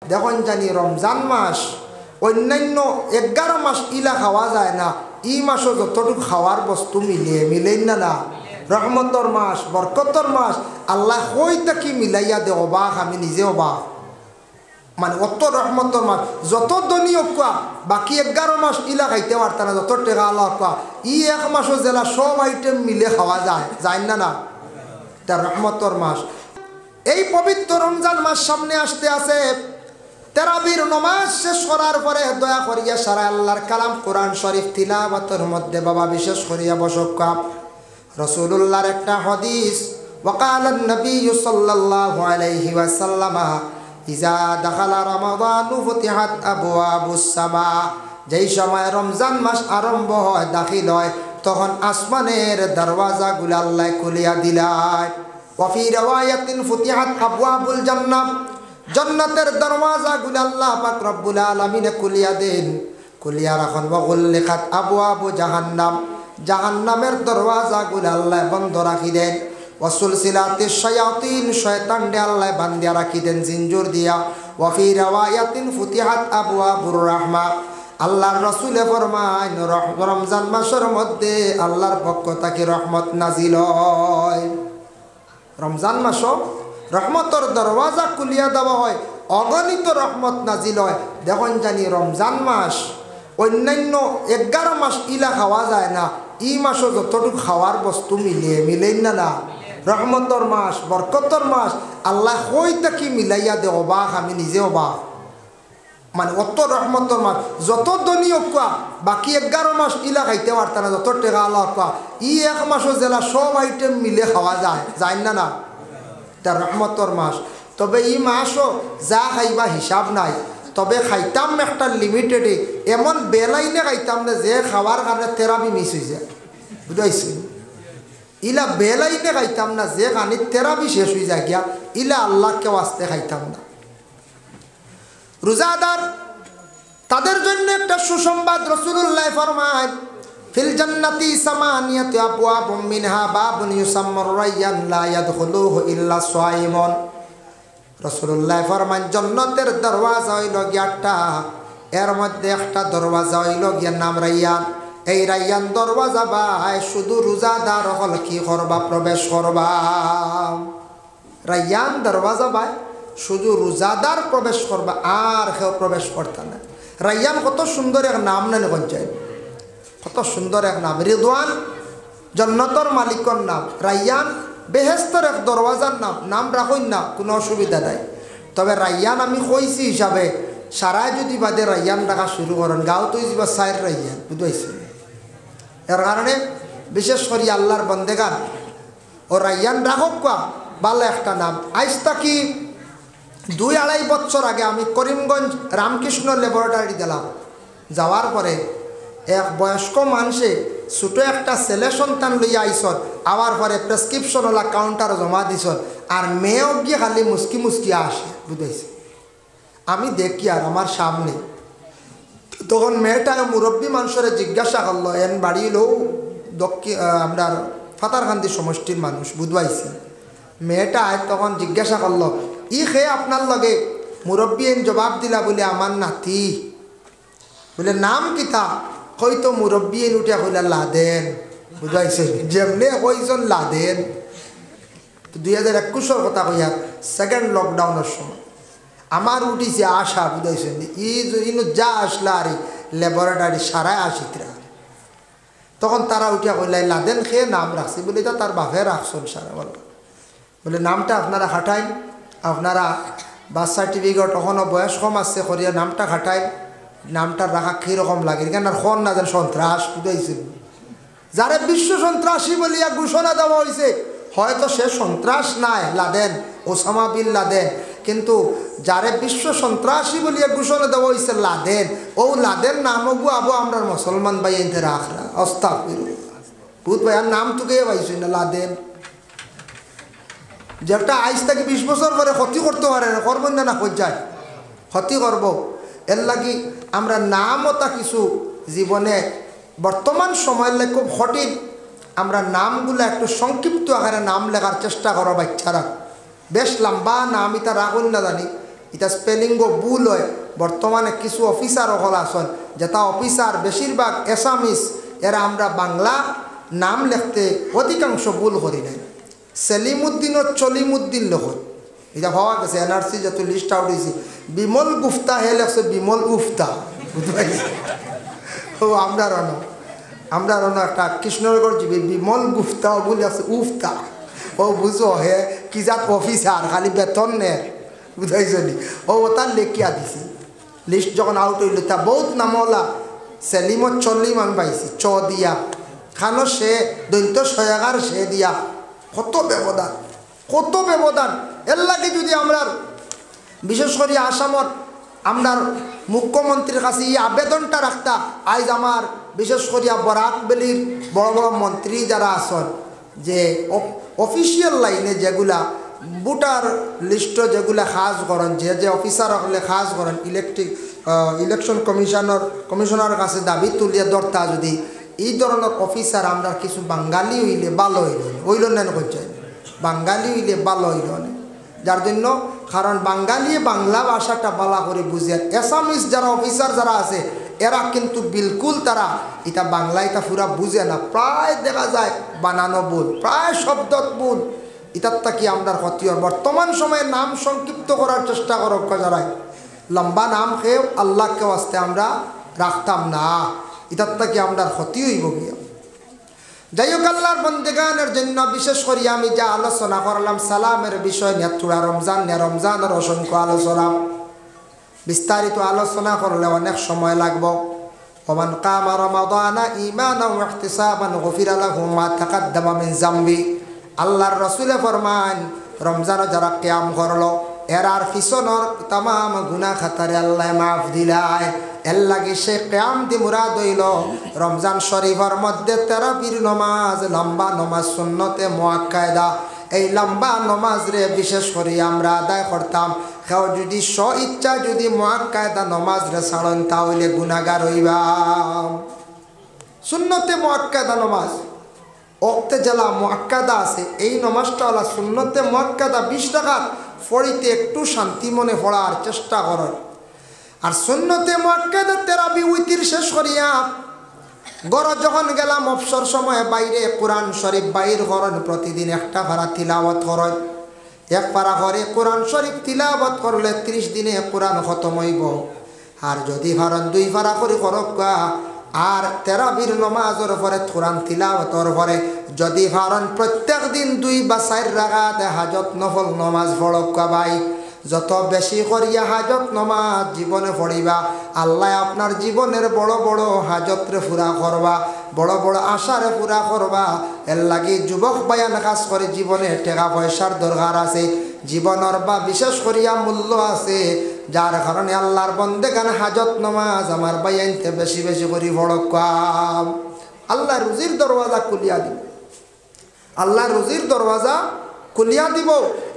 দেখুন জানি রমজান মাস অন্যান্য 11 মাস ইলা খাওয়া যায় না, এই মাসও যতটুকু খাওয়ার বস্তু মিলেন না রহমতর মাস, বরকতর মাস। আল্লাহ হইতা কি মিলাইয়া দে, অবাক আমি নিজে অবাক। মানে অত রহমতর মাস, যত ধনীয় কোয়া বাকি 11 মাস ইলা খাইতে পারত না, যত টেকা আল্লাহ কোয়া ই এক মাসও জেলা সব আইটেম মিলে খাওয়া যায় না তা রহমতর মাস। এই পবিত্র রমজান মাস সামনে আসতে আছে। তারাবির নামাজ শেষ করার পরে দয়া করিয়া সারা আল্লাহর কালাম কোরআন শরীফ তিলাওয়াতের মধ্যে বাবা বিশেষ করিয়া বসক্কা রাসূলুল্লাহর একটা হাদিস ওয়াকালা নবী সাল্লাল্লাহু আলাইহি ওয়াসাল্লাম ইজা দাখালা রমাদান ফুতিহাত আবওয়াবুস সামা। যেই সময় রমজান মাস আরম্ভ হয়, দাখিল হয়, তখন আসমানের দরওয়াজাগুলো আল্লাহ খুলিয়া দিলায়। ওয়া ফি riwayatin ফুতিহাত আবওয়াবুল জান্নাহ, জান্নাতের দরওয়াজাগুলো আল্লাহ পাক রব্বুল আলামিন খুলিয়া দেন, খুলিয়া রাখেন। ওয়া গুল্লিকাত আবওয়াবু জাহান্নাম, জাহান্নামের দরওয়াজাগুলো আল্লাহ বন্ধ রাখি দেন। ওয়া সুলসিলাতিশ শায়াতিন, শয়তানকে আল্লাহ বান্ধিয়া রাখি দেন জিনজুর দিয়া। ওয়া ফি riwayatin ফুতিহাত আবওয়াবুর রাহমা, আল্লাহর রাসূলে ফরমায় রমজান মাসের মধ্যে আল্লাহর পক্ষ থেকে রহমত নাজিল হয়। রমজান মাসও রহমতর দরওয়াজা খুলিয়া দেওয়া হয়, অগণিত রহমত নাজিল হয়। দেখুন জানি রমজান মাস অন্যান্য 11 মাস ইলা খাওয়া যায় না, এই মাসও যতটুকু খাওয়ার বস্তু মিলেন না রহমতর মাস, বরকতর মাস। আল্লাহ হইতা কি মিলাইয়া দে, অবাক আমি নিজে অবাক। মানে অত রহমতর মাস, যত ধনীয় কোয়া বাকি 11 মাস ইলা খাইতে পারত না, যত টেকা আল্লাহ কোয়া ই এক মাসও জেলা সব আইটেম মিলে খাওয়া যায় না তা রহমতর মাস। তবে এই মাসও যা খাইবা হিসাব নাই, তবে খাইতাম একটা লিমিটেডে, এমন বেলাইনে খাইতাম না যে খাওয়ার কারণে থেরাপি মিস হয়ে যায়, বুঝাইছি? ইলা বেলাইনে খাইতাম না যে কানি থেরাপি শেষ হয়ে যায় গিয়া, ইলা আল্লাহকে ওয়াস্তে খাইতাম না। রোজাদার তাদের জন্য একটা সুসংবাদ, রাসূলুল্লাহ ফরমায় ফিল জান্নাতি সামানিয়াতু আবওয়াবুম মিনহা বাবুন ইউসাম্মার রায়্যান লা ইয়াদখুলুহু ইল্লা সায়িমুন। রাসূলুল্লাহ ফরমান জান্নাতের দরওয়াজা হইল 8টা, এর মধ্যে একটা দরওয়াজা হইল গিয়া নাম রায়্যান। এই রায়্যান দরওয়াজা ভাই শুধু রোজাদার হল কি করবা, প্রবেশ করবা। রায়্যান দরওয়াজা ভাই শুধু রোজাদার প্রবেশ করবা, আর কেউ প্রবেশ করতে না। রায়্যান কত সুন্দর এক নাম না পঞ্চায়েত, কত সুন্দর এক নাম। রিদওয়ান জান্নাতের মালিকের নাম, রায়্যান বেহেশতের এক দরওয়াজার নাম। নাম রাখুন না, কোনো অসুবিধা নাই। তবে রায়্যান আমি কইছি হিসাবে সারায় যদি বাদে রায়্যান রাখা শুরু করেন, গাঁও তো যাবা সাইর রায়্যান, বুঝতে। এর কারণে বিশেষ করে আল্লাহর বন্দেগান ও রায়্যান রাখক কোয়া ভালো একটা নাম। আজ তাকি 2-2.5 বছর আগে আমি করিমগঞ্জ রামকৃষ্ণ ল্যাবরেটরি গেলাম। যাওয়ার পরে এক বয়স্ক মানুষে ছোটো একটা ছেলে সন্তান লইয়া আইসন, আবার পরে প্রেসক্রিপশনওয়ালা কাউন্টার জমা দিছন, আর মেয়েও গিয়ে খালি মুস্কি মুস্কি আসে, বুঝাইছে। আমি দেখি আর আমার সামনে, তখন মেয়েটা মুরব্বী মানুষের জিজ্ঞাসা করলো, এন বাড়ি লো দক্ষিণ আপনার ফাতারকান্দি সমষ্টির মানুষ, বুঝবাইছে। মেয়েটা তখন জিজ্ঞাসা করলো, ই খেয়ে আপনার লগে মুরব্বী এন জবাব দিলা বলে আমার নাতি, বলে নাম কিতা? হয়তো মুরব্বী এন উঠে কইলা লাদেন, বুঝাইছে। যেমনে কইজন লাদেন, 2021 কথা কইয়া সেকেন্ড লকডাউনের সময় আমার উঠিছে আশা, বুঝাইছেন। ইনু যা আসলা আর ল্যাবরেটরি সারায় আসিতরা, তখন তারা উঠিয়া কইলাই লাদেন খেয়ে নাম রাখছি বলে তার বাপে রাখছেন সারা। বলে নামটা আপনারা খাটাইন, আপনারা বার্থ সার্টিফিকেট তখনও বয়স কম আসছে করিয়া নামটা খাটাইন। নামটা রাখা কীরকম লাগে কেন আর খন না যেন সন্ত্রাস, বুঝাইছে। যারে বিশ্ব সন্ত্রাসী বলিয়া ঘোষণা দেওয়া হয়েছে, হয়তো সে সন্ত্রাস নাই লাদেন, ওসামা বিন লাদেন, কিন্তু যারে বিশ্ব সন্ত্রাসী বলিয়া ঘোষণা দেওয়া হয়েছে লাদেন, ও লাদেন নামগু আবু আমরা মুসলমান ভাই এনতে রাখরা আস্তাগফিরুল্লাহ। ভূত ভাই আর নাম তোকে পাইছি না লাদেন, যেটা আজ থেকে 20 বছর পরে ক্ষতি করতে পারে না, করবেন না যায় ক্ষতি করব। এর লাগি আমরা নামও তা কিছু জীবনে বর্তমান সময়ের খুব কঠিন, আমরা নামগুলো একটু সংক্ষিপ্ত আকারে নাম লেখার চেষ্টা করো বাচ্চারা। বেশ লম্বা নাম এটা রাখুন না জানি, এটা স্পেলিংও ভুল হয়। বর্তমানে কিছু অফিসার হল আসন যেটা অফিসার বেশিরভাগ এসামিস এরা আমরা বাংলা নাম লিখতে অধিকাংশ ভুল করি নাই। সেলিমউদ্দিন ও চলিমউদ্দিন লেখন এটা ভাবা গেছে এনআরসি যত লিস্ট আউট হয়েছে। বিমল গুফতা হে লেখছে বিমল উফতা ও আমরা রন একটা কৃষ্ণনগর যাবি বিমল গুফতা ও বলে আছে উফতা ও বুঝো হে কি জাত অফিসার খালি বেতন নে বুঝাইছনি ও তার লেখিয়া দিছি। লিস্ট যখন আউট হইল তা বহুত নামওয়ালা সেলিমত চলিম আমি পাইছি চ দিয়া খানো সে দৈত্য সয়াগার সে দিয়া কত ব্যবধান এর লাগে যদি আমরা বিশেষ করে আসামত আমরার মুখ্যমন্ত্রীর কাছে এই আবেদনটা রাখতা আজ আমার বিশেষ করিয়া বরাক বেলির বড় বড় মন্ত্রী যারা আছেন যে অফিসিয়াল লাইনে যেগুলা ভোটার লিস্ট যেগুলা খাস করেন যে অফিসার হলে খাস করেন ইলেকশন কমিশনার কাছে দাবি তুলিয়া ধরতা যদি এই ধরনের অফিসার আমরা কিছু বাঙালি হইলে ভালো হইল নেন করছে বাঙালি হইলে ভালো হইল যার জন্য কারণ বাঙালি বাংলা ভাষাটা বালা করে বুঝে এসামিস যারা অফিসার যারা আছে এরা কিন্তু বিলকুল তারা এটা বাংলা এটা পুরা বুঝে না। প্রায় দেখা যায় বানানো ভুল, প্রায় শব্দ ভুল। এটার কি আমরা ক্ষতি হয়। বর্তমান সময়ে নাম সংক্ষিপ্ত করার চেষ্টা করো যারা লম্বা নাম খেয়েও আল্লাহকে আসতে আমরা রাখতাম না, এটার কি আমরা ক্ষতি হইব গিয়া। যাই হোক আল্লাহর বন্দেগানের জন্য বিশেষ করে আমি যা আলোচনা করলাম সালামের বিষয় নিয়ে থোড়া রমজানের অসংখ্য আলোচনা বিস্তারিত আলোচনা করলে অনেক সময় লাগবে। ওমান কামা রমাদানা ঈমানান ওয়া ইহতিসাবান গুফিরা লাহু মা তাকাদ্দামা মিন যামবি। আল্লাহর রাসূলে ফরমান রমজান যারা কিয়াম করলো এরার পিছনের तमाम গুনাহ খাতারে আল্লাহ মাফ দিলায়। এর লাগে সে কিয়াম দি মুরাদ হইল রমজান শরীফের মধ্যে তারাবির নামাজ, লম্বা নামাজ সুন্নতে মুআক্কাদা। এই লম্বা নামাজ রে বিশেষ করে আমরা আদায় করতাম। কেউ যদি ইচ্ছা যদি মুআক্কাদা নামাজ রে ছাড়েন তাহলে গুনাহগার হইবা। সুন্নতে মুআক্কাদা নামাজ ওক্তে জেলা মুআক্কাদা আছে, এই নামাজটা হলো সুন্নতে মুআক্কাদা 20 রাকাত পড়িতে একটু শান্তি মনে পড়ার চেষ্টা করেন। আর সুন্নতে মুআক্কাদা তারাবি উইতির শেষ করিয়া গড় যখন গেলাম অবসর সময়ে বাইরে কোরআন শরীফ বাইর করেন, প্রতিদিন একটা পারা তিলাওয়াত করেন। এক পারা করে কোরআন শরীফ তিলাওয়াত করলে 30 দিনে কোরআন খতম হইব। আর যদি পারেন 2 পারা করে করক আর তারাবির নামাজের পরে কোরআন তিলাওয়াতের পরে যদি পারেন প্রত্যেক দিন 2 বা 4 রাকাত হাজত নফল নামাজ পড়ক ভাই। যত বেশি করিয়া হাজত নামাজ জীবনে পড়িবা আল্লাহ আপনার জীবনের বড় বড় হাজতরে পুরা করবা, বড় বড় আশারে পুরা করবা। এর লাগি যুবক বায়ান কাজ করে জীবনে টাকা পয়সার দরকার আছে, জীবনের বা বিশেষ করিয়া মূল্য আছে, যার কারণে আল্লাহর বন্দেগান হাজত নামাজ আমার বায়ানতে বেশি বেশি করে পড়ক। আল্লাহ রুজির দরওয়াজা খুলিয়া দিব, আল্লাহ রুজির দরওয়াজা খুলিয়া দিব।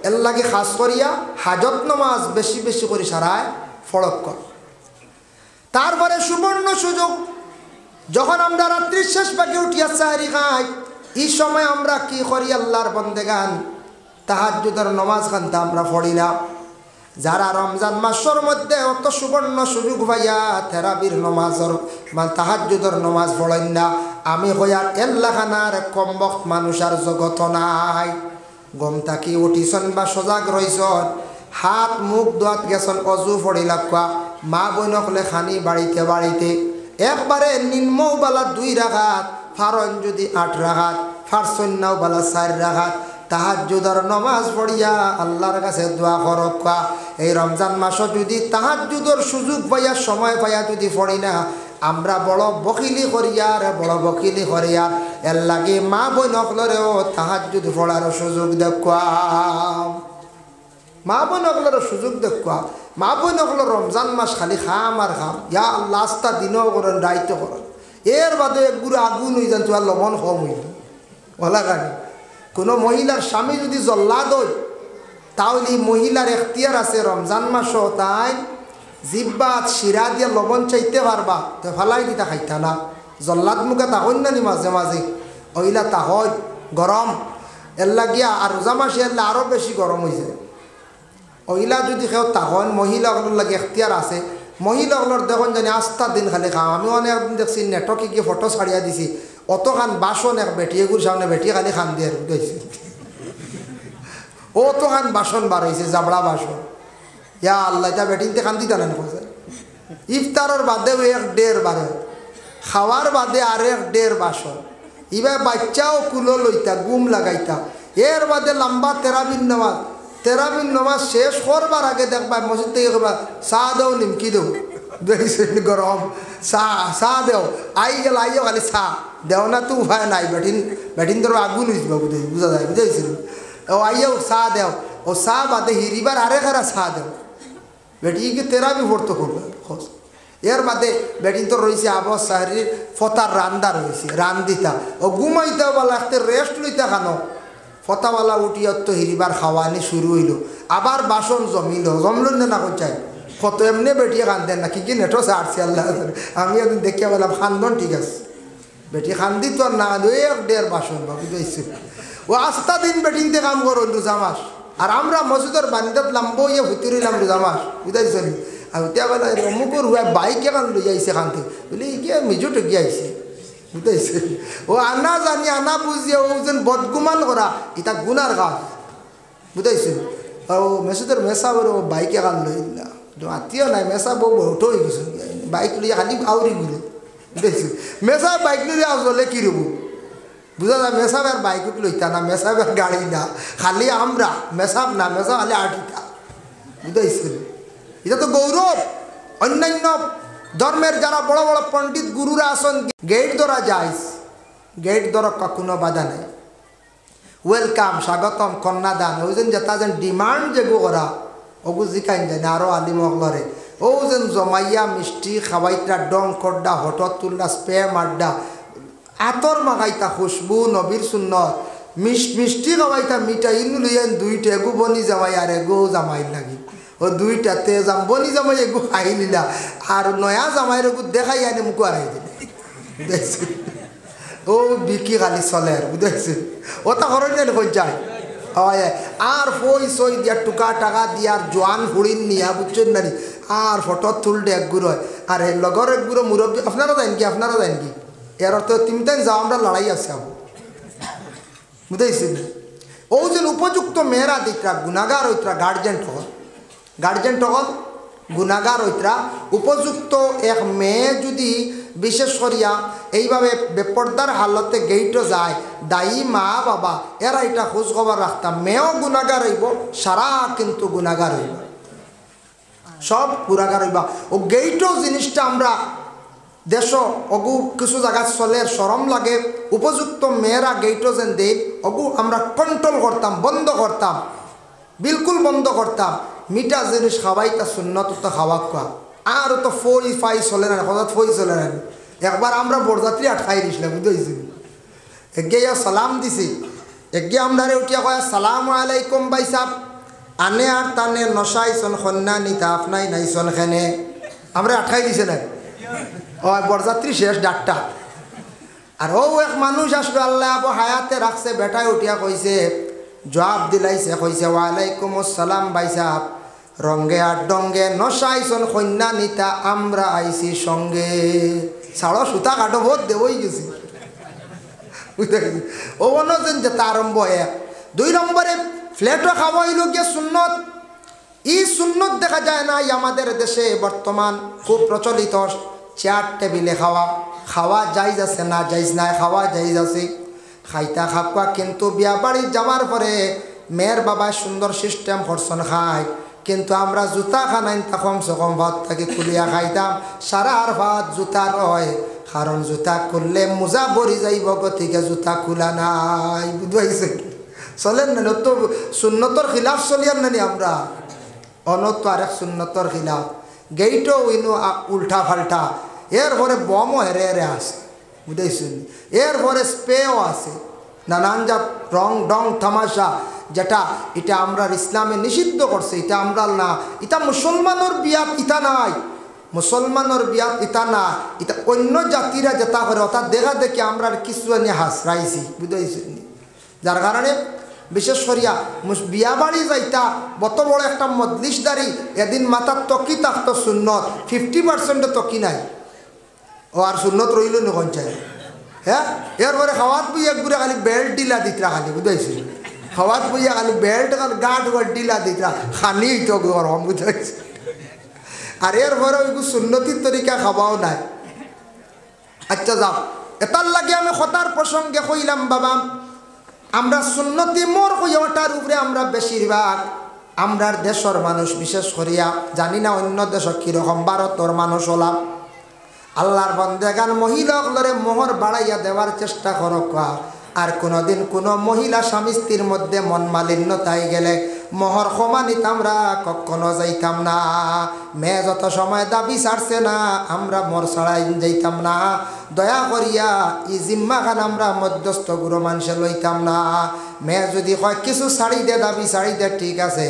এর লাগে খাস করিয়া হাজত নামাজ বেশি বেশি করে সারায় ফড়ক কর। তারপরে সুবর্ণ সুযোগ যখন আমরা রাত্রির শেষ ভাগে উঠিয়া সাহারি খাই, এই সময় আমরা কি করি আল্লাহর বন্দেগান তাহাজ্জুদের নামাজ খানতে আমরা পড়ি না। যারা রমজান মাসের মধ্যে অত সুবর্ণ সুযোগ ভাইয়া তারাবির নামাজের তাহাজ্জুদের নামাজ পড়েন না, আমি হইয়া এল্লাখানার কম বক্ত মানুষ আর জগত নাই। গম থাকি উঠিছন বা সজাগ রইছন, হাত মুখ ধোয়াত গেছন, অজু পড়িলা কোয়া মা বইনকলে খানি বাড়িতে বাড়িতে একবারে নিম্নও বালা 2 রাকাত, ফারন যদি 8 রাকাত, ফারসন্যাও বালা 4 রাকাত তাহাজ্জুদের নামাজ পড়িয়া আল্লাহর কাছে দোয়া করক। এই রমজান মাসে যদি তাহাজ্জুদের সুযোগ পাইয়া সময় পাইয়া যদি পড়ি না আমরা বড় বকিলি করিয়ার এর লাগে মা বইনকলরেও তাহাজ্জুদ পড়ার সুযোগ দেখুয়াম, মা বইনকলের সুযোগ দেখুয়াম। মা বইনকল রমজান মাস খালি খাম আর খাম, ইয়া আল্লাহ আস্তা দিনও করেন দায়িত্ব করেন। এর বাদে একগুলো আগুন হয়ে যান তোমার লবণ কম হইল ওলা গাড়ি। কোনো মহিলার স্বামী যদি জল্লাদ হয় তাহলে মহিলার এখতিয়ার আছে রমজান মাসও তাই জিব্বাত শিরা দিয়ে লবণ চাইতে পারবা, তো ফালাই দিতা খাইতা না। জল্লাদ মুখে তাহন না নি মাঝে মাঝে ওইলা তাহজ গরম এর লাগিয়া আর রোজা মাসে এলে আরও বেশি গরম হয়ে যায়। ওইলা যদি কেউ তখন মহিলাগুলোর লাগে এখতিয়ার আছে মহিলাগুলোর দেখুন জানি আস্থা দিন খালি খাওয়া আমি অনেকদিন দেখছি নেটকে গিয়ে ফটো ছাড়িয়া দিছি অতখান বাসন এক বেটিয়েগুর সামনে বেটি খালি খান দিয়ে উঠেছি অতখান বাসন বার হয়েছে জাবড়া বাসন ইয়া আল্লাহ এটা বেটিনতে খান দিতে নেন ইফতারের বাদেও 1.5 বার খাওয়ার বাদে আর 1.5 বাসন এবার বাচ্চাও কুলো লইতা গুম লাগাইতা এর বাদে লম্বা তেরাবিন নামাজ শেষ করবার আগে দেখবা মসজিদ থেকে চা দেও নিমকি দেও গরম চা দেও আইও খালি চা দেও না তো উপায় নাই বেটিন তোর আগুন হয়েছিল বুঝা যায় বুঝাইছিল ও আইও চা দেও ও চা বাদে হিরিবার আরে খারা চা দেও বেটিকে তেরাবি ভর্ত করবে এর বাদে বেটিন তো রয়েছে আবস সাহারির ফতার রান্দা রয়েছে রান্দিতা ও ঘুমাইতে বলা রেস্ট লইতা খানো ফতাওয়ালা উঠিয়া তো হিরিবার খাওয়ানি শুরু হইল আবার বাসন জমল না চাই কত এমনি বেটিয়ে কান্দেন না কি নেটো ছাড়ছি আল্লাহ আমি একদিন দেখিয়া বললাম খান্দন ঠিক আছে বেটি খান্দি তো আর না 1.5 বাসন বা বুঝাইছি ও আস্তা দিন বেটিনতে কাম করো রোজা মাস আর আমরা মসজিদের বান্দাত লাম্বো ইয়ে ভিতরিলাম রোজা মাস বুঝাইছি আর এতিয়া বলে অমুকর হুয়া বাইক এখান লই যাইছে খানতে বলি গিয়ে মিজুটে গিয়াইছে বুঝাইছে ও আনা জানি আনা বুঝিয়ে ও যেন বদগুমান করা এটা গুনার কাজ বুঝাইছে ও মেসুদের মেসা বলে ও বাইক এখান লই না আত্মীয় নাই মেসা বউ বউটো হয়ে গেছে বাইক লইয়া খালি আউরি ঘুরে বুঝাইছে মেসা বাইক লইয়া আসলে কী রব বুঝা যায় মেসাব আর বাইকত লইতা না মেসাব আর গাড়ি না খালি আমরা মেসাব না মেসাব খালি আটিটা বুঝাইছে এটা তো গৌরব অন্যান্য ধর্মের যারা বড় বড় পণ্ডিত গুরুরা আসন গেট ধরা যায় গেট ধরা কোনো বাধা নেই ওয়েলকাম স্বাগতম কন্যাদান ওই যেন যেটা যেন ডিমান্ড যেগু করা ওগু জিকাইন যায় না আরও আলিমহলরে ও যেন জমাইয়া মিষ্টি খাওয়াইতা ডং কড্ডা হঠত তুল্লা স্প্যাম আড্ডা আতর মাগাইতা খুশবু নবীর সুন্নত মিষ্টি খাওয়াইতা মিঠাই ইনু লইয়েন 2টা এগু বনি জামাই আর এগু জামাই লাগি ও 2টাতে যাম বনি জামাই এগু খাই নিলা আর নয়া জামাইয়ের এগু দেখাই আনি মুখু আড়াই দিলে বুঝাইছে ও বিকি খালি চলে আর বুঝাইছে ওটা খরচ যায় আর সই দিয়া টুকা টাকা দিয়ার জোয়ান ফুড়িন নিয়া বুঝছেন না আর ফটো তুলতে একগুড়ো হয় আর লগর একগুড়ো মুরব্বী আপনারা যান কি এর অর্থ 3 যাও আমরা লড়াই আছে আবু বুঝাইছেন ও যেন উপযুক্ত মেয়েরা দিকরা গুণাগার হইতরা গার্জেন তখন গুণাগার হইতরা উপযুক্ত এক মেয়ে যদি বিশেষ করিয়া এইভাবে বেপর্দার হালতে গেইটও যায় দায়ী মা বাবা এরা এটা খোঁজ খবর রাখতাম মেয়েও গুণাগার হইব সারা কিন্তু গুণাগার হইব সব গুণাগার হইবা ও গেইটও জিনিসটা আমরা দেশ অগু কিছু জায়গা চলে সরম লাগে উপযুক্ত মেয়েরা গেইটও যেন দেই অগু আমরা কন্ট্রোল করতাম বন্ধ করতাম বিলকুল বন্ধ করতাম মিঠা জিনিস খাওয়াইতা সুন্নত তো খাওয়া খোয়া আর তো ফাই চলে না হঠাৎ চলে না একবার আমরা বরযাত্রী আটকাই দিছিলাম বুঝেছি এগে সালাম দিছি এগে আমরা উঠিয়া কয় আসসালামু আলাইকুম ভাই সাহ আনে আর তানে নশাইছন সন্না নিতা আপনাই নাইছন খেনে আমরা আটকাই দিছে না ও বরযাত্রী শেষ ডাক্তার আর ও এক মানুষ আসলো আল্লাহ আবু হায়াতে রাখছে বেটায় উঠিয়া কইছে জবাব দিলাইছে কইছে ওয়ালাইকুম আসসালাম ভাই সাহ রঙ্গে আর ডঙ্গে নশাইছন কন্যা নিতা আমরা আইছি সঙ্গে ছাড়ো সুতা কাটো বহুত দেবই গেছি ও যেন যেটা আরম্ভ 1 2 নম্বরে ফ্ল্যাটও খাওয়া হইল গিয়ে সুন্নত সুন্নত দেখা যায় না আমাদের দেশে বর্তমান খুব প্রচলিত চেয়ার টেবিলে খাওয়া যাইজ আছে না যাইজ নাই খাওয়া যাইজ আছে খাইতা খাপা কিন্তু বিয়া বাড়ি যাওয়ার পরে মেয়ের বাবা সুন্দর সিস্টেম করছন খায় কিন্তু আমরা জুতা খানাইন তা কমসে কম ভাত থেকে খুলিয়া খাইতাম সারা আর ভাত জুতা রয় কারণ জুতা খুললে মোজা বরি যাইব গতিকে জুতা খোলা নাই বুঝাইছে চলেন না তো সুন্নতর খিলাফ চলিয়ার নানি আমরা অনত আরেক সুন্নতর খিলাফ গেইটও ইনো উল্টা ফাল্টা এরপরে বমও হেরে হেরে আসে বুঝাইছেন এরপরে স্প্রেও আছে নানান জাত রং ডং তামাশা যেটা এটা আমরা ইসলামে নিষিদ্ধ করছে এটা আমরা না এটা মুসলমানের বিয়াত ইটা নাই মুসলমানের বিয়াত ইটা না এটা অন্য জাতিরা যেটা করে অর্থাৎ দেখা দেখি আমরা কিছু নিয়ে হাসরাইছি বুঝাইছেন যার কারণে বিশেষ করিয়া বিয়া বাড়ি যাইতা বত বড় একটা মজলিসদারি এদিন মাথার তকি থাকতো সুন্নত 50% তকি নাই ও আর সুন্নত রইল নি কঞ্চায় হ্যাঁ এরপরে খাওয়াত বই একবারে খালি বেল্ট ডিলা দিতরা খালি বুঝাইছি খাওয়াত বইয়া খালি বেল্ট গাঁট ডিলা দিতরা খানি তো গরম বুঝাইছি আর এরপরে ওইগু সুন্নতির তরিকা খাওয়াও নাই আচ্ছা যাও এটার লাগে আমি কথার প্রসঙ্গে কইলাম বাবা আমরা সুন্নতি মোর কইয়াটার উপরে আমরা বেশিরভাগ আমরার দেশের মানুষ বিশেষ করিয়া জানি না অন্য দেশ কীরকম ভারতের মানুষ হলাম আল্লাহর বন্দেগান মহিলাগুলোরে মোহর বাড়াইয়া দেওয়ার চেষ্টা করক আর কোনোদিন কোনো মহিলা স্বামী স্ত্রীর মধ্যে মন মালিন্যতায় গেলে মোহর সমানিত আমরা কখনো যাইতাম না মেয়ে যত সময় দাবি ছাড়ছে না আমরা মোর ছাড়াই যাইতাম না দয়া করিয়া ই জিম্মাখান আমরা মধ্যস্থ গুরু মানুষে লইতাম না মেয়ে যদি কয় কিছু ছাড়ি দে দাবি ছাড়ি দে ঠিক আছে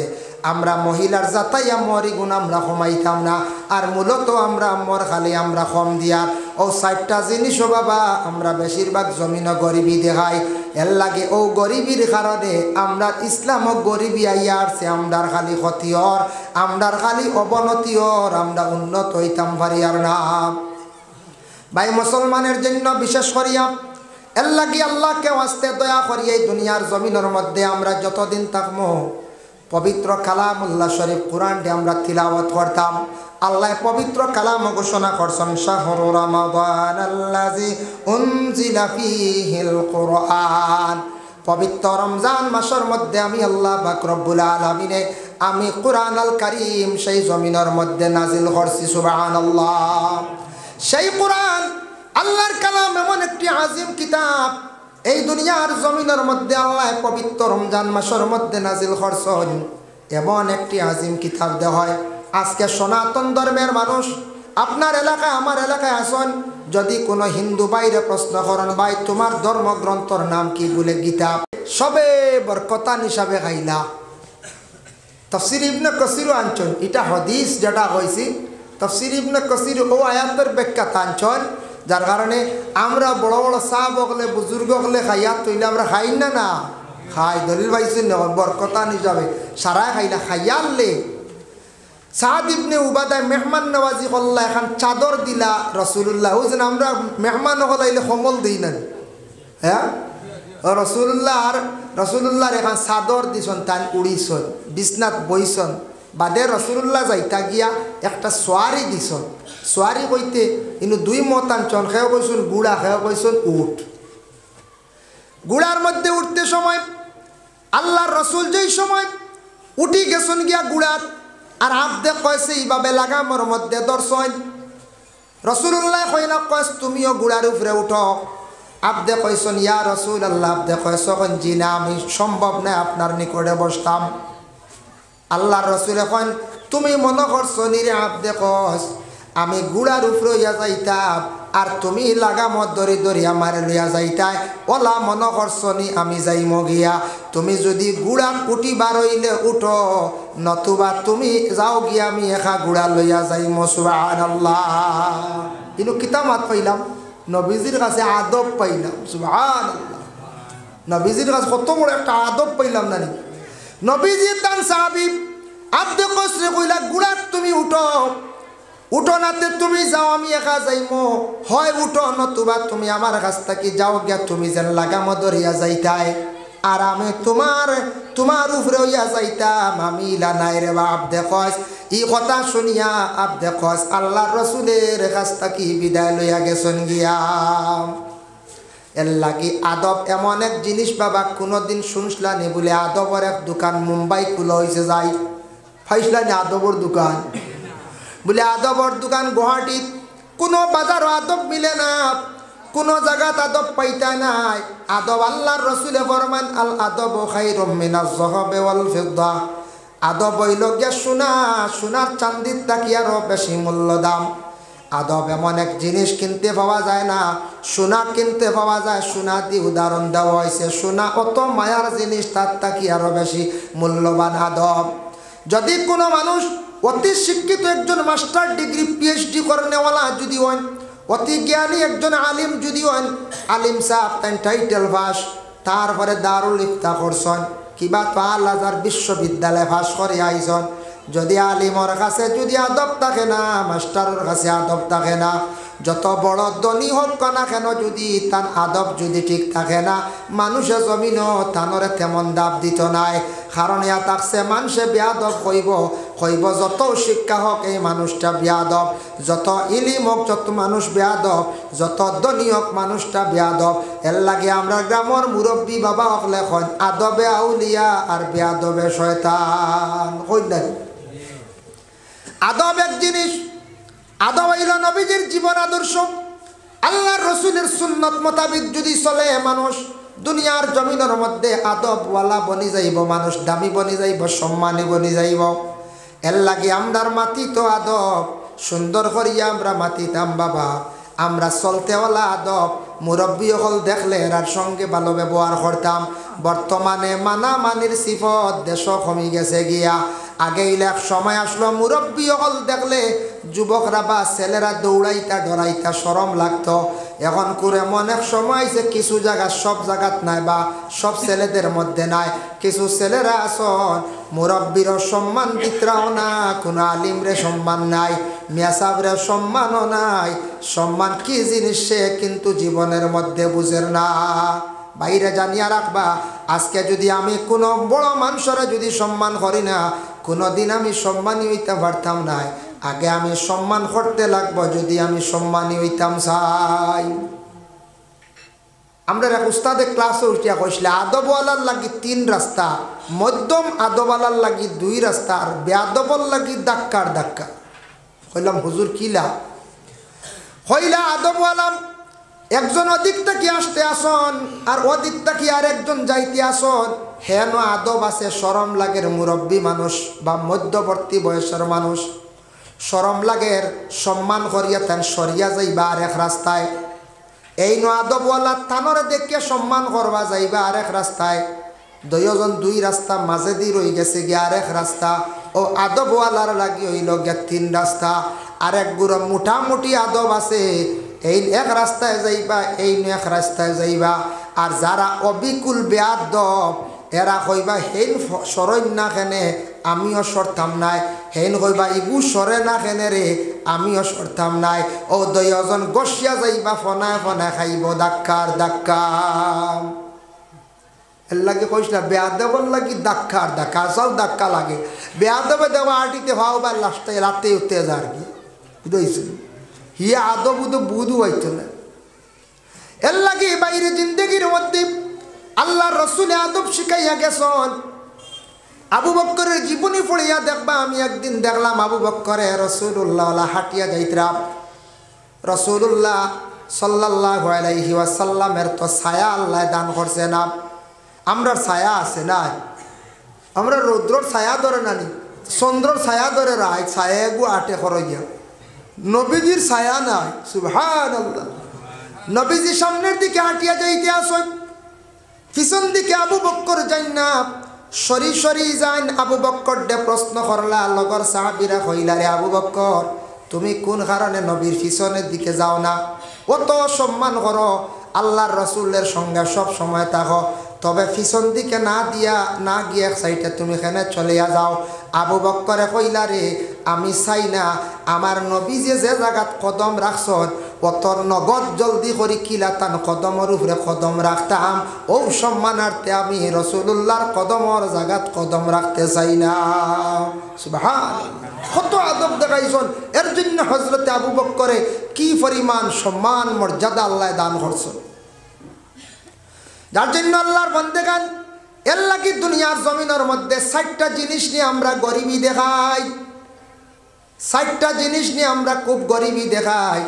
আমরা মহিলার যাতাইয়া মরি গুণ আমরা কমাইতাম না আর মূলত আমরা মর খালি আমরা কম দিয়ার ও 60টা জিনিসও বাবা আমরা বেশিরভাগ জমিন গরিবী দেখাই এর লাগে ও গরিবীর কারণে আমরা ইসলামক গরিবী আইয়া আসছে আমরার খালি ক্ষতির আমরার খালি অবনতির আমরা উন্নত হইতাম পারি আর না ভাই মুসলমানের জন্য বিশেষ করিয়া এর লাগে আল্লাহকে ওয়াস্তে দয়া করি এই দুনিয়ার জমিনের মধ্যে আমরা যতদিন থাকবো পবিত্র কালামুল্লাহ শরীফ কোরআনটি আমরা তিলাওয়াত করতাম আল্লাহ পবিত্র কালাম ঘোষণা করছেন শাহরু রমাদানাল্লাযী উনজিলা ফীহিল কুরআন পবিত্র রমজান মাসের মধ্যে আমি আল্লাহ পাক রব্বুল আলামিনে আমি কুরআন আল কারীম সেই জমিনের মধ্যে নাজিল করছি সুবহানাল্লাহ সেই কুরআন আল্লাহর কালাম এমন একটি আজিম কিতাব এই দুনিয়ার জমিনের মধ্যে আল্লাহ পবিত্র রমজান মাসের মধ্যে নাজিল করছেন এমন একটি আজিম কিতাব দেওয়া হয় আজকে সনাতন ধর্মের মানুষ আপনার এলাকায় আমার এলাকায় আসেন যদি কোনো হিন্দু বাইরে প্রশ্ন করেন ভাই তোমার ধর্মগ্রন্থর নাম কি বলে গীতা সবে বরকতান হিসাবে খাইলা তাফসীর ইবনে কাসির আনছেন এটা হাদিস যেটা হয়েছে তাফসীর ইবনে কাসির ও আয়াতের ব্যাখ্যা আনছেন যার কারণে আমরা বড় বড় সাহাব হলে বুজুর্গ হলে খাইয়া তৈলে আমরা খাই না না খাই দলিল পাইছেন না বরকতান হিসাবে সারা খাইলা খাইয়ালে সাদ ইবনে উবাদায় মেহমান নওয়াজি করলা এখন চাদর দিলা রসুল্লাহ ওই যেন আমরা মেহমান হলাইলে কম্বল দিই না হ্যাঁ রসুল্লাহর এখন চাদর দিছন তান উড়িছন বিছনাত বইছন বাদে রসুল্লাহ যাইতা গিয়া একটা সোয়ারি দিছন সোয়ারি কইতে কিন্তু দুই মত আনছন খেয়ে কইছন গুড়া খেয়ে কইছন উঠ গুড়ার মধ্যে উঠতে সময় আল্লাহর রসুল যেই সময় উঠি গেছন গিয়া গুড়াত আর আবদে কয়েছে এইভাবে লাগামর মধ্যে দর্শন রসুল্লাহ কইলা কয়েস তুমিও গুড়ার উপরে উঠো আবদে কইসন ইয়া রসুল আল্লাহ আবদে কয়েস জি না আমি সম্ভব নয় আপনার নিকটে বসতাম আল্লাহর রসুল এখন তুমি মনে করছো নিরে আবদে কস আমি গুড়ার উপরে ইয়া যাইতাম আর তুমি লাগামত ধরি ধরি আমার লইয়া যাইতাই ওলা মনে করছো নি আমি যাইম গিয়া তুমি যদি গুড়া উঠি বারইলে উঠো নতুবা তুমি যাও গিয়া আমি একা গুড়া লইয়া যাইম সুবহানাল্লাহ কিন্তু কিতামাত পাইলাম নবীজির কাছে আদব পাইলাম সুবহানাল্লাহ নবীজির কাছে কত বড় একটা আদব পাইলাম না নবীজির দান সাহাবী আব্দে কসরে কইলা গুড়া তুমি উঠো উঠো নাতে তুমি যাও আমি একা যাইমো হয় উঠো নতুবা তুমি আমার কাছ থেকে যাও গিয়া তুমি যেন লাগাম ধরিয়া যাইতাই আর আমি তোমার উপরে হইয়া যাইতাম আমি ইলা নাই রে বাপ দেখস ই কথা শুনিয়া আপ দেখস আল্লাহর রসুলের কাছ থেকে বিদায় লইয়া গেছেন গিয়া এর লাগি আদব এমন এক জিনিস বাবা কোনোদিন শুনসলানি বলে আদবর এক দোকান মুম্বাই খুলে হয়েছে যাই ফাইসলানি আদবর দোকান বলে আদবর দোকান গুয়াহাটিত কোনো বাজারও আদব মিলে না কোনো জায়গাত আদব পাইতা নাই আদব আল্লাহর রসুলে ফরমান আল আদব খায়রুম মিনাজ যাহাবি ওয়াল ফিদ্দা আদব হইল গিয়া সোনার চান্দির থাকি আরও বেশি মূল্য দাম আদব এমন এক জিনিস কিনতে পাওয়া যায় না সোনা কিনতে পাওয়া যায় সোনা দিয়ে উদাহরণ দেওয়া হয়েছে সোনা অত মায়ার জিনিস তার থাকি আরও বেশি মূল্যবান আদব যদি কোনো মানুষ অতি শিক্ষিত একজন মাস্টার ডিগ্রি পিএইচডি করনেওয়ালা যদি হন অতি জ্ঞানী একজন আলিম যদি হন আলিম সাহেব তাই টাইটেল পাস তারপরে দারুল ইফতা করছেন কিবা তো আল আজহার বিশ্ববিদ্যালয় পাস করে আইসন, যদি আলিমর কাছে যদি আদব থাকে না, মাস্টারের কাছে আদব থাকে না, যত বড় ধনী হোক না কেন যদি তার আদব যদি ঠিক থাকে না, মানুষে জমিনও তানরে তেমন দাব দিত নাই। কারণ ইয়া থাকছে মানুষে বেয়াদব হইব যত শিক্ষা হোক এই মানুষটা বেয়াদব, যত ইলিম হোক যত মানুষ বেয়াদব, যত ধনী হোক মানুষটা বেয়াদব। এর লাগে আমরা গ্রামের মুরব্বী বাবা হক লেখন আদবে আউলিয়া আর বেয়াদবে শয়তান। কই নাই আদব এক জিনিস, আদব হইল নবীজির জীবন আদর্শ, আল্লাহর রসুলের সুন্নত মোতাবিক যদি চলে মানুষ দুনিয়ার জমিনের মধ্যে আদবওয়ালা বনি যাইব, মানুষ দামি বনি যাইব, সম্মানী বনি যাইব। এর লাগে আমরার মাটি তো আদব সুন্দর করিয়া আমরা মাতিতাম বাবা, আমরা চলতেওয়ালা আদব মুরব্বী হল দেখলে এরার সঙ্গে ভালো ব্যবহার করতাম। বর্তমানে মানামানির সিফত দেশ কমে গেছে গিয়া। আগে এক সময় আসলো মুরব্বী হল দেখলে যুবকরা বা ছেলেরা দৌড়াইতা ডরাইতা শরম লাগতো। এখন করে এমন এক সময় যে কিছু জায়গা সব জায়গাত নাই বা সব ছেলেদের মধ্যে নাই, কিছু ছেলেরা আসন মুরব্বীরও সম্মান দিতরাও না, কোনো আলিমরে সম্মান নাই, মিয়াসাবরে সম্মানও নাই। সম্মান কি জিনিস সে কিন্তু জীবনের মধ্যে বুঝের না। বাইরে জানিয়া রাখবা, আজকে যদি আমি কোনো বড় মানুষরা যদি সম্মান করি না, কোনো দিন আমি সম্মানী হইতে পারতাম না। আগে আমি সম্মান করতে লাগবো যদি আমি সম্মানী হইতাম চাই। আমরা এক উস্তাদে ক্লাসে উঠিয়া কইসলে আদবওয়ালার লাগি 3 রাস্তা, মধ্যম আদবওয়ালার লাগি 2 রাস্তা, আর বেয়াদবর লাগি ধাক্কার ধাক্কা। কইলাম হুজুর কিলা? হইলা আদবওয়ালা একজন অধিক থেকে আসতে আসন আর অধিক থেকে আর একজন যাইতে আসন, হেন আদব আছে। শরম লাগের মুরব্বী মানুষ বা মধ্যবর্তী বয়সের মানুষ শরম লাগের সম্মান করিয়া তেন সরিয়া যাইবা আর এক রাস্তায়। এই ন আদবওয়ালা তানরে দেখিয়া সম্মান করবা যাইবা আর এক রাস্তায়। দুইজন 2 রাস্তা মাঝে দিয়ে রয়ে গেছে গিয়ে আর এক রাস্তা। ও আদবওয়ালার লাগি হইল গিয়া 3 রাস্তা। আর এক গুড়ো মোটামুটি আদব আছে, এই এক রাস্তায় যাইবা, এই এক রাস্তায় যাইবা। আর যারা অবিকুল বেয়াদব এরা কইবা হেন সরই না কেনে আমিও সরতাম নাই, হেন কইবা ইগু সরে না কেনে রে আমিও সরতাম নাই। ও 2জন গসিয়া যাইবা, ফনায় ফনায় খাইব ধাক্কার ধাক্কা। এর লাগে কইসলা বেয়াদবর লাগি ধাক্কার ধাক্কা, সব ধাক্কা লাগে। বেয়াদবে দেওয়া আটিতে ভাও বা লাস্টে রাতে উঠতে যা আর কি বুঝেছিল হিয়া আদব উদব বুধু হইত না। এর লাগে বাইরে জিন্দগির মধ্যে আল্লাহ রসুল আদব শিখাইয়া গেছেন। আবু বক্করের জীবনী পড়িয়া দেখবা, আমি একদিন দেখলাম আবু বক্করে রসুল্লাহ হাঁটিয়া যাইতরাম। রসুল্লাহ সাল্লাল্লাহু আলাইহি ওয়াসাল্লামের তো ছায়া আল্লাহ দান করছে না। আমরার ছায়া আছে না, আমরা রৌদ্রর ছায়া ধরে নানি, চন্দ্রর ছায়া ধরে রায় ছায়া গু আটে খরইয়া। নবীজির ছায়া নাই, সুবহানাল্লাহ। নবীজি সামনের দিকে হাঁটিয়া যাইতে আসেন, পিছন দিকে আবু বক্কর যাই না, সরি সরি যান। আবু বক্কর ডে প্রশ্ন করলা, লগর সাহাবীরা কইলা রে আবু বক্কর তুমি কোন কারণে নবীর পিছনের দিকে যাও না? অত সম্মান করো, আল্লাহর রসুলের সঙ্গে সব সময় থাকো, তবে পিছন দিকে না দিয়া না গিয়ে এক সাইডে তুমি এখানে চলিয়া যাও। আবু বক্করে কইলা রে আমি চাই না আমার নবী যে জায়গাত কদম রাখছন অতর নগদ জলদি করি কিলাতান কদমর উপরে কদম রাখতাম। ও সম্মানার্থে আমি রসুল্লাহর কদমর জায়গাত কদম রাখতে চাই না। সুবহানাল্লাহ, কত আদব দেখাইছন। এর জন্য হজরতে আবু বক্করে কি পরিমাণ সম্মান মর্যাদা আল্লাহ দান করছেন। যার জন্য আল্লাহর বান্দেগান এর লাগি দুনিয়ার জমিনের মধ্যে 60টা জিনিস নিয়ে আমরা গরিবী দেখাই। 60টা জিনিস নিয়ে আমরা খুব গরিবী দেখাই।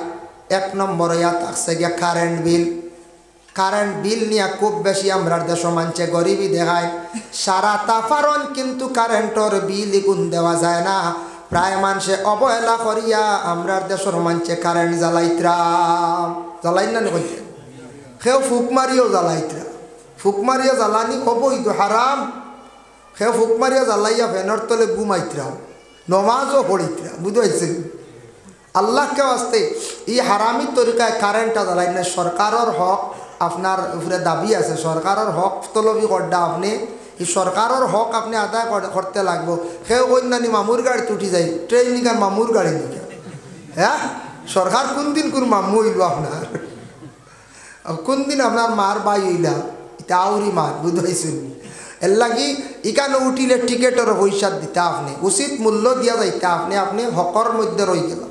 1 নম্বরে থাকছে গিয়া কারেন্ট বিল। কারেন্ট বিল নিয়ে খুব বেশি আমরা দেশ মানছে গরিবী দেখায়। সারা তাফারন কিন্তু কারেন্টর বিল গুণ দেওয়া যায় না। প্রায় মানুষে অবহেলা করিয়া আমরা দেশের মানছে কারেন্ট জ্বালাইতরাম। জ্বালাই না কইতে সেও ফুক মারিও জ্বালাইতরা। ফুক মারিয়া জ্বালানি অবৈধ হারাম। সে ফুক মারিয়া জ্বালাইয়া ফ্যানের তলে ঘুমাইতরাম, নমাজও পড়িতরা। বুঝতে আল্লাহকে আসতে এই হারামি তরিকায় কারেন্টটা জ্বালাই না। সরকারের হক আপনার উপরে দাবি আছে, সরকারের হক তলবি করডা আপনি এই সরকারের হক আপনি আদায় করতে লাগবো। সেও কন্যানি মামুর গাড়ি উঠি যায়, ট্রেন নিকা মামুর গাড়ি নিকা। হ্যাঁ, সরকার কোন দিন কোন মামু হইল আপনার, কোন দিন আপনার মার বাই হইলা, এটা আউরি মার বুঝাইছেন। এর লাগি ইকানে উঠিলে টিকেটের পয়সা দিতে আপনি উচিত মূল্য দিয়া যাইতে আপনি আপনি হকর মধ্যে রয়ে গেল,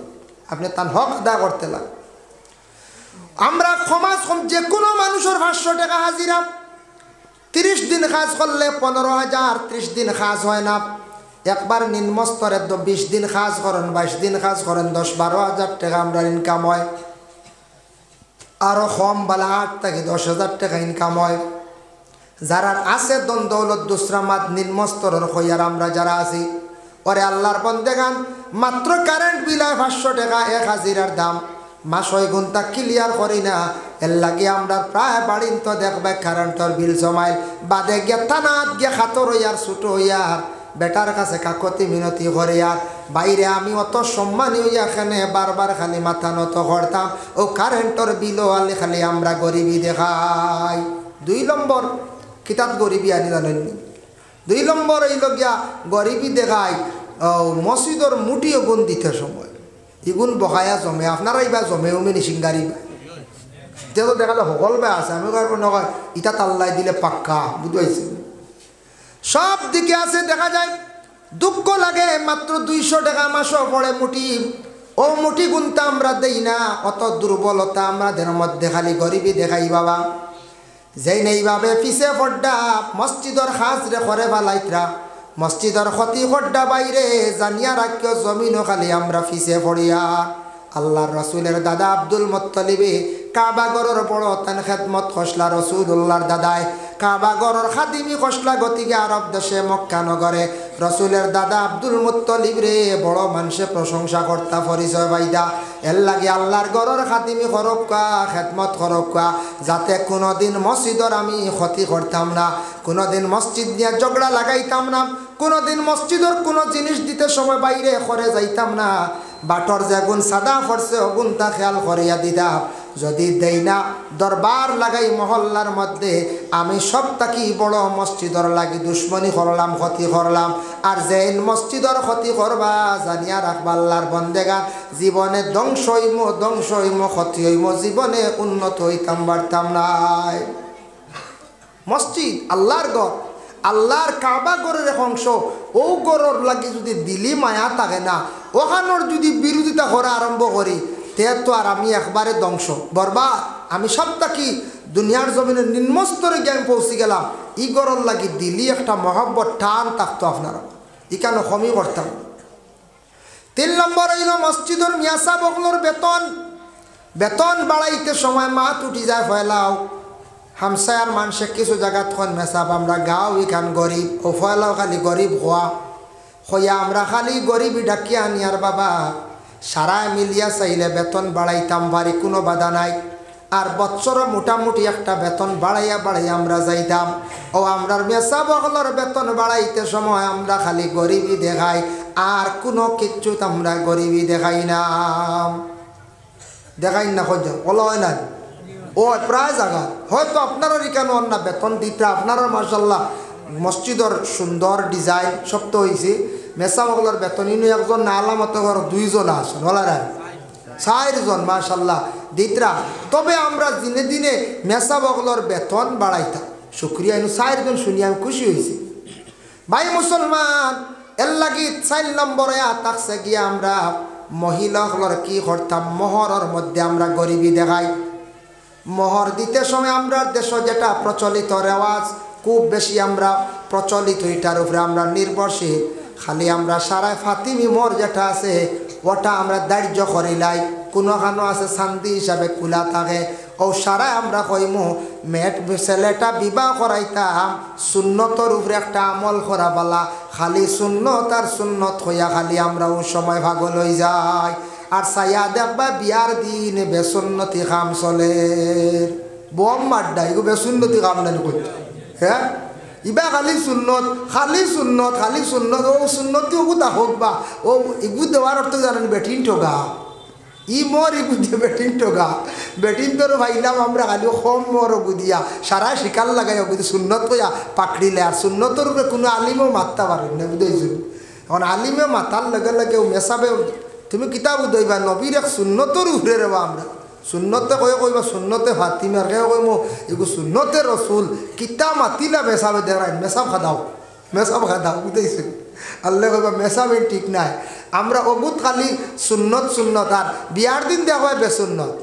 আপনি তার হক আদায় করতে লাগ। আমরা সমাজ যে কোনো মানুষের 500 টাকা হাজিরা, 30 দিন কাজ করলে 15,000, 30 দিন কাজ হয় না। একবার নিম্ন স্তরে 20 দিন কাজ করেন, 22 দিন কাজ করেন, 10-12,000 টাকা আমরা ইনকাম হয়। আরও কম বালা 8 থেকে 10,000 টাকা ইনকাম হয়। যারা আছে দন দৌলত দুসরামাত নিম্ন স্তরের হইয়ার আমরা যারা আছি, ওরে আল্লাহর বন্দেগান মাত্র কারেন্ট বিল 500 টাকা 1 হাজিরার দাম, মাস 6 ঘন্টা ক্লিয়ার করি না। এর লাগে আমরা প্রায় বাড়িন তো দেখবে কারেন্টর বিল জমাইল বাদে গিয়ে থানাত গিয়ে খাতর হইয়ার ছুটো হইয়ার বেটার কাছে কাকতি মিনতি করে। আর বাইরে আমি অত সম্মানী হইয়া এখানে বারবার খালি মাথা নত করতাম, ও কারেন্টর বিলও আলে খালি আমরা গরিবী দেখাই। 2 নম্বর কিতাব গরিবী আনি জানেননি। 2 নম্বর হইল গিয়া গরিবী দেখাই মসজিদর মুটিও গুণ দিতে সময় ইগুন বহায়া জমে, আপনারা ইবা জমে উমেনি সিঙ্গারি যেহেতু দেখা যায় সকল বে আছে, আমি নয় ইটা তাল্লাই দিলে পাক্কা বুঝাইছে। সব দিকে আছে দেখা যায়, দুঃখ লাগে মাত্র 200 টাকা মাসও পড়ে মুঠি, ও মুঠি গুনতে আমরা দেই না। অত দুর্বলতা আমাদের মধ্যে, খালি গরিবী দেখাই বাবা। যেই নেইভাবে পিছে পড়ডা মসজিদর হাজরে করে বালাইতরা, মসজিদর ক্ষতি পড়ডা বাইরে জানিয়া রাখিও জমিনও খালি আমরা পিছে পড়িয়া। আল্লাহর রসুলের দাদা আব্দুল মুত্তালিবে কাবাগরের বড় তান খেদমত খসলা। রসুল্লাহর দাদায় কাবাগরের খাদিমি খসলা, গতিকে আরব দেশে মক্কা নগরে রসুলের দাদা আব্দুল মুত্তালিব রে বড় মানুষে প্রশংসা কর্তা পরিচয় বাইদা। এর লাগে আল্লাহর গরের খাদিমি খরক্কা খেদমত খরক্কা, যাতে কোনোদিন মসজিদর আমি ক্ষতি করতাম না, কোনোদিন মসজিদ নিয়ে ঝগড়া লাগাইতাম না, কোনোদিন মসজিদর কোনো জিনিস দিতে সময় বাইরে করে যাইতাম না। বাটর যে গুণ সাদা পড়ছে অগুণটা খেয়াল করিয়া দিতাম। যদি দেই না দরবার লাগাই মহল্লার মধ্যে, আমি সব তাকি বড় মসজিদর লাগি দুশ্মনী করলাম, ক্ষতি করলাম। আর যে মসজিদর ক্ষতি করবা জানিয়া রাখবা আল্লাহর বন্দেগান জীবনে ধ্বংস হইম ক্ষতি হইম, জীবনে উন্নত হইতাম পারতাম নাই। মসজিদ আল্লাহর ঘর, আল্লাহর কাবা গরের এক অংশ, ও গরর লাগি যদি দিলি মায়া থাকে না, ওখানোর যদি বিরোধিতা করা আরম্ভ করি তে তো আর আমি একবারে ধ্বংস বরবাদ। আমি সব থাকি দুনিয়ার জমিনের নিম্নস্তরে গিয়ে আমি পৌঁছে গেলাম। ই গরর লাগি দিলি একটা মহব্বত টান থাকতো আপনারা, ইকানো কমই করতাম। 3 নম্বর হইল মসজিদর মিয়াসা বগলোর বেতন বাড়াইতে সময় মাত উঠি যায় ফয়লাও। হামসায়ার মানুষে কিছু জায়গা তখন মেসাব আমরা গাঁও ইখান গরিব, ও ফয়লাও খালি গরিব হইয়া আমরা খালি গরিবই ডাকিয়া আনি। আর বাবা সারায় মিলিয়া চাইলে বেতন বাড়াইতাম পারি, কোনো বাধা নাই। আর বৎসরে মোটামুটি একটা বেতন বাড়াইয়া আমরা যাইতাম। ও আমরার মেসা বগলর বেতন বাড়াইতে সময় আমরা খালি গরিবই দেখাই, আর কোনো কিচ্ছু আমরা গরিবই দেখাই না খোঁজ বলা হয় না। ও প্রায় জায়গা হয়তো আপনারা কেন না বেতন দিতে, আপনারা মাশাল্লাহ মসজিদর সুন্দর ডিজাইন সব তো হয়েছে। মেসা বগলার বেতন ইনু একজন না আলামত ঘর 2 জন আসেন বলা রায় 4 জন মাশাল্লাহ দিতরা। তবে আমরা দিনে দিনে মেসা বগলর বেতন বাড়াইতাম, শুক্রিয়া ইনু 4 জন শুনি আমি খুশি হয়েছি। ভাই মুসলমান এর লাগি 4 নম্বরে থাকছে গিয়ে আমরা মহিলাগুলোর কি করতাম, মোহরের মধ্যে আমরা গরিবী দেখাই। মোহর দিতে সময় আমরা দেশ যেটা প্রচলিত রেওয়াজ খুব বেশি আমরা প্রচলিত, এটার উপরে আমরা নির্ভরশীল। খালি আমরা সারায় ফাতিমি মোহর যেটা আছে ওটা আমরা দাহ্য করিলাই, কোনোখানো আছে শান্তি হিসাবে খোলা থাকে। ও সারায় আমরা কইমু মেট ছেলেটা বিবাহ করাইতাম সুন্নতর উপরে একটা আমল করা বালা, খালি সুন্নত আর সুন্নত হইয়া খালি আমরা ওই সময় ভাগল হয়ে যাই। আর সাইয়া দেখবা বিয়ার দিন বেসুন্নতি কাম চলে, বম মাড্ডা এগো বেসুন্নতি কাম নাই করতে। হ্যাঁ ইবা খালি সুন্নত ও সুন্নতি ওগু হোক বা ও এগু দেওয়ার অর্থ জানেন বেঠিন ঠোকা। ই মোর ই বুঝে বেটিং টোগা বেটিং তোর ভাইলাম আমরা খালি কম মোর বুদিয়া সারা শিকার লাগাই বুঝি সুন্নত কইয়া পাকড়িলে আর সুন্নতর উপরে কোনো আলিমও মারতে পারেন না বুঝেছ এখন আলিমে মাতার লগে লগে মেসাবে তুমি কিতাব দইবা নবীর এক সুন্নতর উপরে রেবা আমরা সুন্নতে কইবা সুন্নতে ফাতিমার কে কইম এগু সুন্নতে রসুল কিতা মাতিলা মেসাবে দেখাই মেসাব খাদাও বুঝেছি আল্লাহ কইবা মেসাবে ঠিক নাই আমরা অগুত খালি সুন্নত আর বিয়ার দিন দেখা হয় বেসুন্নত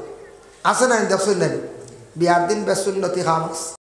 আছে না দেখছেন বিয়ার দিন বেসুন্নতি খাম